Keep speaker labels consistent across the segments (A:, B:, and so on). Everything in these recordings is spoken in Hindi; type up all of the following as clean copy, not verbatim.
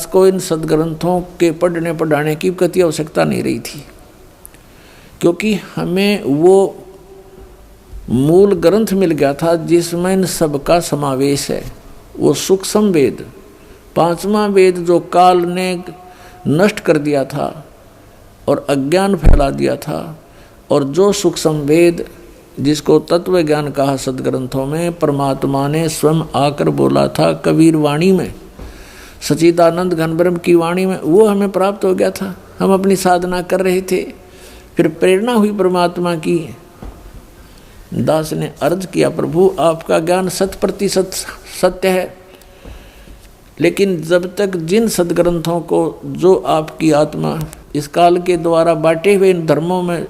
A: को इन सदग्रंथों के पढ़ने पढ़ाने की कति आवश्यकता नहीं रही थी, क्योंकि हमें वो मूल ग्रंथ मिल गया था जिसमें इन सबका समावेश है। वो सूक्ष्म वेद, पांचवा वेद जो काल ने नष्ट कर दिया था और अज्ञान फैला दिया था, और जो सूक्ष्म वेद जिसको तत्व ज्ञान कहा सदग्रंथों में, परमात्मा ने स्वयं आकर बोला था कबीर वाणी में, सच्चिदानंद घन ब्रह्म की वाणी में, वो हमें प्राप्त हो गया था। हम अपनी साधना कर रहे थे, फिर प्रेरणा हुई परमात्मा की। दास ने अर्ज किया, प्रभु आपका ज्ञान 100% सत्य है, लेकिन जब तक जिन सदग्रंथों को जो आपकी आत्मा इस काल के द्वारा बांटे हुए इन धर्मों में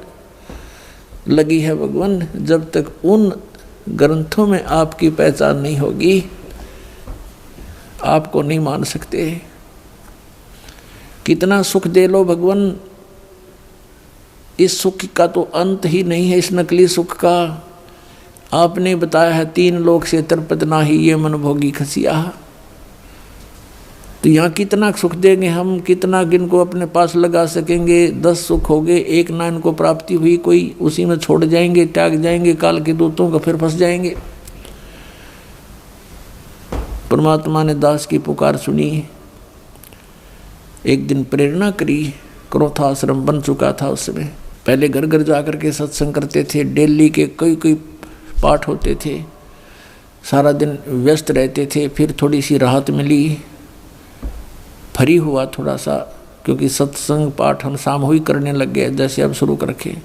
A: लगी है भगवान, जब तक उन ग्रंथों में आपकी पहचान नहीं होगी, आपको नहीं मान सकते। कितना सुख दे लो भगवान, इस सुख का तो अंत ही नहीं है। इस नकली सुख का आपने बताया है 3 लोक से तृप्त नाही ये मन भोगी खसिया। तो यहाँ कितना सुख देंगे हम, कितना इनको अपने पास लगा सकेंगे। 10 सुख हो गए, एक ना इनको प्राप्ति हुई, कोई उसी में छोड़ जाएंगे, त्याग जाएंगे, काल के दूतों का फिर फंस जाएंगे। परमात्मा ने दास की पुकार सुनी, एक दिन प्रेरणा करी। क्रोधाश्रम बन चुका था उस समय। पहले घर घर जाकर के सत्संग करते थे, डेली के कई पाठ होते थे, सारा दिन व्यस्त रहते थे। फिर थोड़ी सी राहत मिली, फ्री हुआ थोड़ा सा, क्योंकि सत्संग पाठ हम सामूहिक करने लग गए जैसे अब शुरू कर रखे।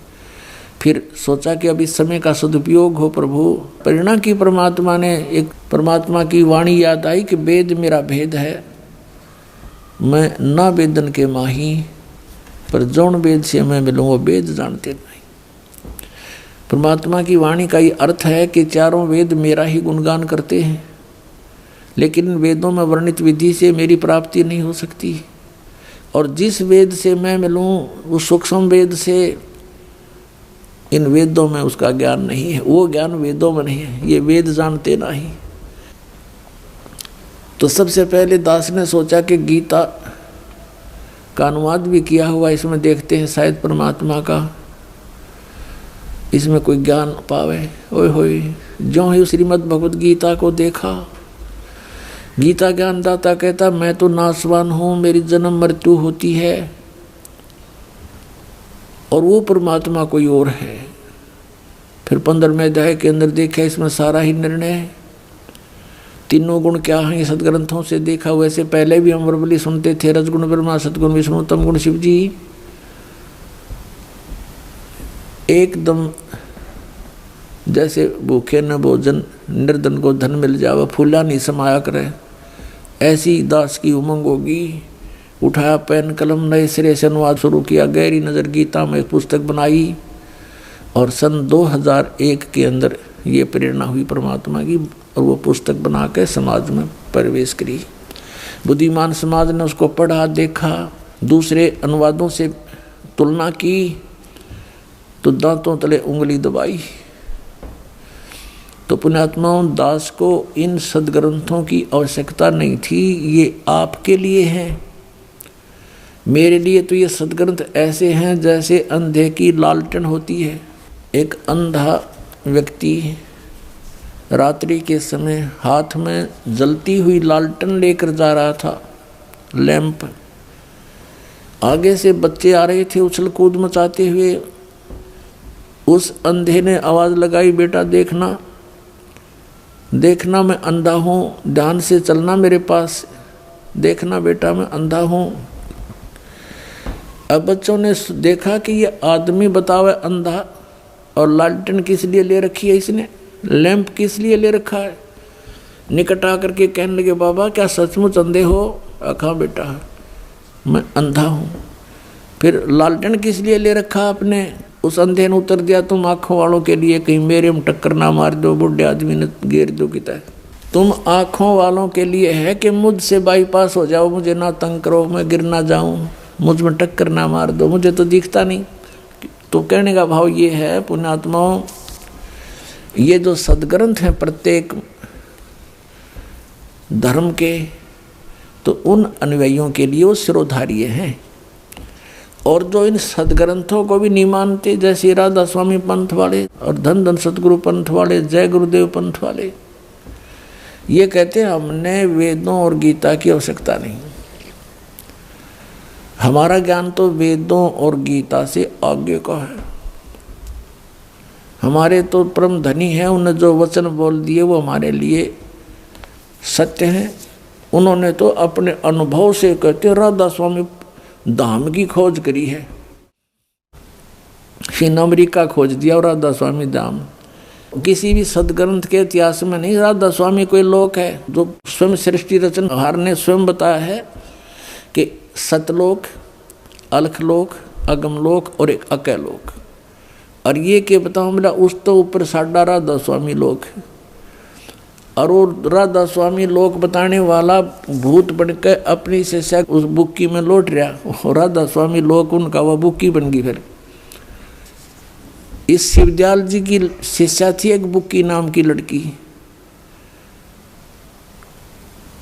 A: फिर सोचा कि अब इस समय का सदुपयोग हो प्रभु। प्रेरणा की परमात्मा ने, एक परमात्मा की वाणी याद आई कि वेद मेरा भेद है, मैं ना वेदन के माही, पर जौन वेद से मैं मिलूँ वो वेद जानते नहीं। परमात्मा की वाणी का ये अर्थ है कि चारों वेद मेरा ही गुणगान करते हैं, लेकिन वेदों में वर्णित विधि से मेरी प्राप्ति नहीं हो सकती। और जिस वेद से मैं मिलूँ उस सूक्ष्म वेद से, इन वेदों में उसका ज्ञान नहीं है, वो ज्ञान वेदों में नहीं है, ये वेद जानते नहीं। तो सबसे पहले दास ने सोचा कि गीता का अनुवाद भी किया हुआ, इसमें देखते हैं शायद परमात्मा का इसमें कोई ज्ञान पावे। ओए होए, जो ही श्रीमद् भगवद गीता को देखा, गीता ज्ञानदाता कहता मैं तो नासवान हूँ, मेरी जन्म मृत्यु होती है, और वो परमात्मा कोई और है। फिर 15वें अध्याय के अंदर देखा, इसमें सारा ही निर्णय है। तीनों गुण क्या हैं सदग्रंथों से देखा। वैसे पहले भी हम वर्बली सुनते थे, रजगुण ब्रह्मा, सतगुण विष्णु, तम गुण शिव जी। एकदम जैसे भूखे न भोजन, निर्धन को धन मिल जावे, फूला नहीं समाया करे, ऐसी दास की उमंग होगी। उठाया पेन कलम, नए सिरे से अनुवाद शुरू किया। गहरी नज़र गीता में एक पुस्तक बनाई, और सन 2001 के अंदर ये प्रेरणा हुई परमात्मा की, और वो पुस्तक बना के समाज में प्रवेश करी। बुद्धिमान समाज ने उसको पढ़ा, देखा, दूसरे अनुवादों से तुलना की, तो दांतों तले उंगली दबाई। तो पुण्यात्माओं, दास को इन सदग्रंथों की आवश्यकता नहीं थी, ये आपके लिए है। मेरे लिए तो ये सदग्रंथ ऐसे हैं जैसे अंधे की लालटेन होती है। एक अंधा व्यक्ति रात्रि के समय हाथ में जलती हुई लालटेन लेकर जा रहा था, लैंप। आगे से बच्चे आ रहे थे उछल कूद मचाते हुए। उस अंधे ने आवाज़ लगाई, बेटा देखना, देखना मैं अंधा हूँ, ध्यान से चलना मेरे पास, देखना बेटा मैं अंधा हूँ। अब बच्चों ने देखा कि ये आदमी बतावे अंधा, और लालटेन किस लिए ले रखी है इसने, लैंप किस लिए ले रखा है। निकट आकर के कहने लगे, बाबा क्या सचमुच अंधे हो? आखा बेटा मैं अंधा हूँ। फिर लालटेन किस लिए ले रखा आपने? उस अंधे ने उत्तर दिया, तुम आँखों वालों के लिए कहीं मेरे में टक्कर ना मार दो, बुढ़े आदमी ने घेर दो किता है। तुम आँखों वालों के लिए है कि मुझसे बाईपास हो जाओ, मुझे ना तंग करो, मैं गिर ना जाऊँ, मुझ में टक्कर ना मार दो, मुझे तो दिखता नहीं। तो कहने का भाव ये है पुण्यात्माओं, ये जो सदग्रंथ हैं प्रत्येक धर्म के, तो उन अनुयायियों के लिए वो शिरोधार्य हैं। और जो इन सदग्रंथों को भी नहीं मानते, जैसे राधा स्वामी पंथ वाले और धन धन सतगुरु पंथ वाले, जय गुरुदेव पंथ वाले, ये कहते हैं हमने वेदों और गीता की आवश्यकता नहीं, हमारा ज्ञान तो वेदों और गीता से आगे का है, हमारे तो परम धनी है, उन्हें जो वचन बोल दिए वो हमारे लिए सत्य हैं। उन्होंने तो अपने अनुभव से कहते राधा स्वामी धाम की खोज करी है, फिर अमेरिका खोज दिया और राधा स्वामी धाम। किसी भी सदग्रंथ के इतिहास में नहीं। राधा स्वामी कोई लोक है जो स्वयं सृष्टि रचनहार ने स्वयं बताया है कि सतलोक, अलखलोक, अगमलोक और एक अकैलोक, और ये के बताऊँ मेरा उस तो ऊपर साढ़ा राधा स्वामी लोक है। और वो राधा स्वामी लोक बताने वाला भूत बनकर अपनी शिष्या उस बुक्की में लौट रहा, और राधा स्वामी लोक उनका वह बुक्की बन गई। फिर इस शिवदयाल जी की शिष्या थी एक बुक्की नाम की लड़की,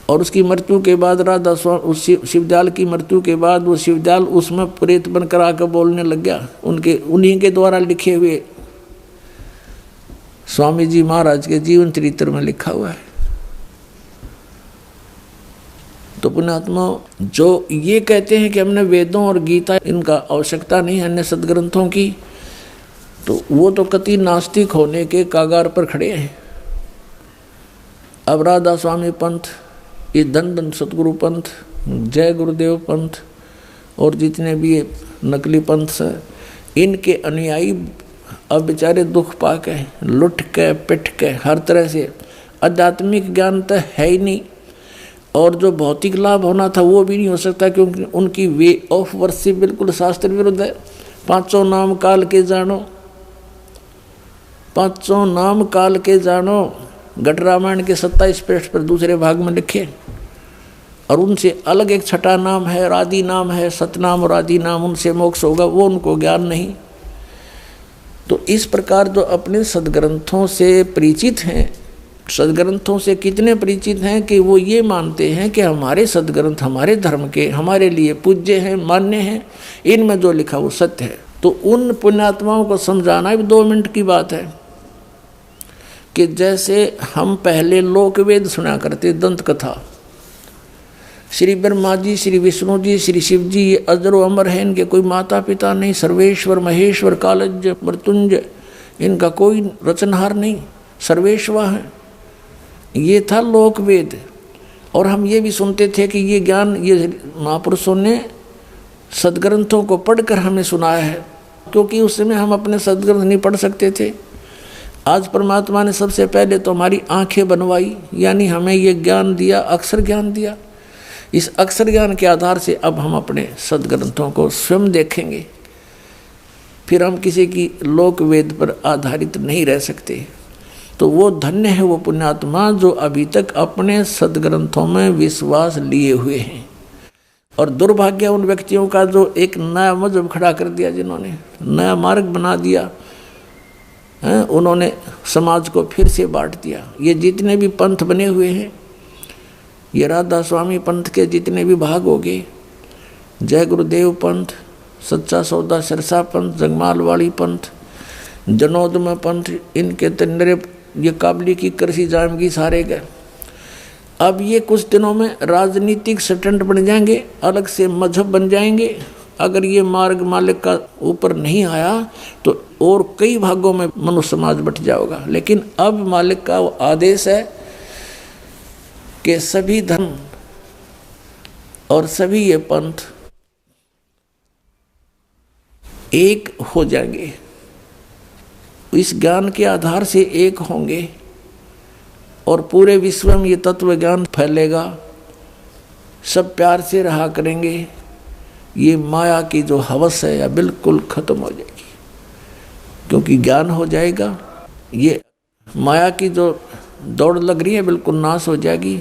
A: और उसकी मृत्यु के बाद राधा स्वामी, उस शिवदयाल की मृत्यु के बाद वो शिवदयाल उसमें प्रेत बनकर आकर बोलने लग गया। उन्हीं के द्वारा लिखे हुए स्वामी जी महाराज के जीवन चरित्र में लिखा हुआ है। तो पुण्यात्मा जो ये कहते हैं कि हमने वेदों और गीता इनका आवश्यकता नहीं अन्य सदग्रंथों की, तो वो तो कति नास्तिक होने के कागार पर खड़े हैं। अब राधा स्वामी पंथ, ये धन धन सतगुरु पंथ, जय गुरुदेव पंथ और जितने भी नकली पंथ हैं, इनके अनुयायी अब बेचारे दुख पाके लुट के पिट के हर तरह से, आध्यात्मिक ज्ञान तो है ही नहीं, और जो भौतिक लाभ होना था वो भी नहीं हो सकता, क्योंकि उनकी वे ऑफ वर्शिप बिल्कुल शास्त्र विरुद्ध है। पांचों नाम काल के जानो, पांचों नाम काल के जानो, घट रामायण के 27 पृष्ठ पर दूसरे भाग में लिखे। और उनसे अलग एक छठा नाम है, आदि नाम है, सतनाम और आदि नाम, उनसे मोक्ष होगा, वो उनको ज्ञान नहीं। तो इस प्रकार जो अपने सदग्रंथों से परिचित हैं, सदग्रंथों से कितने परिचित हैं कि वो ये मानते हैं कि हमारे सदग्रंथ हमारे धर्म के, हमारे लिए पूज्य हैं, मान्य हैं, इनमें जो लिखा वो सत्य है। तो उन पुण्यात्माओं को समझाना भी 2 मिनट की बात है कि जैसे हम पहले लोकवेद सुना करते, दंत कथा, श्री ब्रह्मा जी, श्री विष्णु जी, श्री शिव जी, ये अजरो अमर है, इनके कोई माता पिता नहीं, सर्वेश्वर महेश्वर कालज मृत्युंजय, इनका कोई रचनहार नहीं, सर्वेश्वर है, ये था लोकवेद। और हम ये भी सुनते थे कि ये ज्ञान ये महापुरुषों ने सदग्रंथों को पढ़कर हमें सुनाया है, क्योंकि उस समय हम अपने सदग्रंथ नहीं पढ़ सकते थे। आज परमात्मा ने सबसे पहले तो हमारी आंखें बनवाई, यानी हमें ये ज्ञान दिया, अक्षर ज्ञान दिया। इस अक्षर ज्ञान के आधार से अब हम अपने सदग्रंथों को स्वयं देखेंगे, फिर हम किसी की लोक वेद पर आधारित नहीं रह सकते। तो वो धन्य है वो पुण्यात्मा जो अभी तक अपने सदग्रंथों में विश्वास लिए हुए हैं। और दुर्भाग्य उन व्यक्तियों का जो एक नया मजहब खड़ा कर दिया, जिन्होंने नया मार्ग बना दिया है, उन्होंने समाज को फिर से बांट दिया। ये जितने भी पंथ बने हुए हैं, ये राधा स्वामी पंथ के जितने भी भाग हो गए, जय गुरुदेव पंथ, सच्चा सौदा सिरसा पंथ, जगमाल वाली पंथ, जनोदम पंथ, इनके तंडरे ये काबली की कृषि जाम की सारे गए। अब ये कुछ दिनों में राजनीतिक स्टंट बन जाएंगे, अलग से मजहब बन जाएंगे। अगर ये मार्ग मालिक का ऊपर नहीं आया तो और कई भागों में मनुष्य समाज बट जाएगा। लेकिन अब मालिक का आदेश है कि सभी धर्म और सभी ये पंथ एक हो जाएंगे, इस ज्ञान के आधार से एक होंगे और पूरे विश्व में ये तत्व ज्ञान फैलेगा। सब प्यार से रहा करेंगे, ये माया की जो हवस है या बिल्कुल खत्म हो जाएगी, क्योंकि ज्ञान हो जाएगा। ये माया की जो दौड़ लग रही है बिल्कुल नाश हो जाएगी,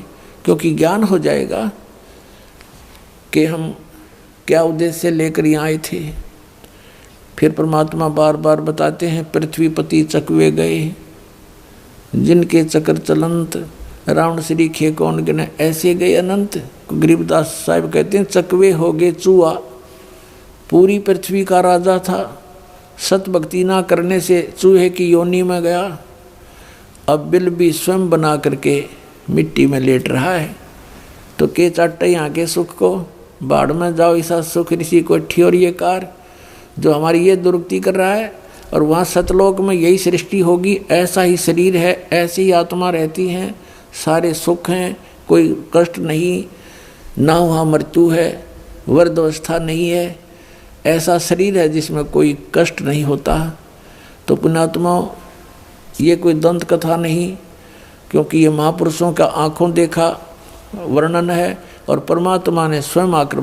A: क्योंकि ज्ञान हो जाएगा कि हम क्या उद्देश्य लेकर यहाँ आए थे। फिर परमात्मा बार बार बताते हैं, पृथ्वीपति चकवे गए जिनके चक्र चलंत, रावण श्री खे कौन गिने, ऐसे गए अनंत। गरीबदास साहब कहते हैं, चकवे हो गए चूहा, पूरी पृथ्वी का राजा था, सत भक्ति ना करने से चूहे की योनि में गया, अब बिल भी स्वयं बना करके मिट्टी में लेट रहा है। तो के चाटे यहाँ के सुख को, बाढ़ में जाओ ऐसा सुख ऋषि को ठियोर ये कार, जो हमारी ये दुरुक्ति कर रहा है। और वहाँ सतलोक में यही सृष्टि होगी, ऐसा ही शरीर है, ऐसी ही आत्मा रहती हैं, सारे सुख हैं, कोई कष्ट नहीं, ना वहाँ मृत्यु है, वृद्ध अवस्था नहीं है, ऐसा शरीर है जिसमें कोई कष्ट नहीं होता। तो पुण्यात्मा, ये कोई दंत कथा नहीं, क्योंकि ये महापुरुषों का आँखों देखा वर्णन है और परमात्मा ने स्वयं आकर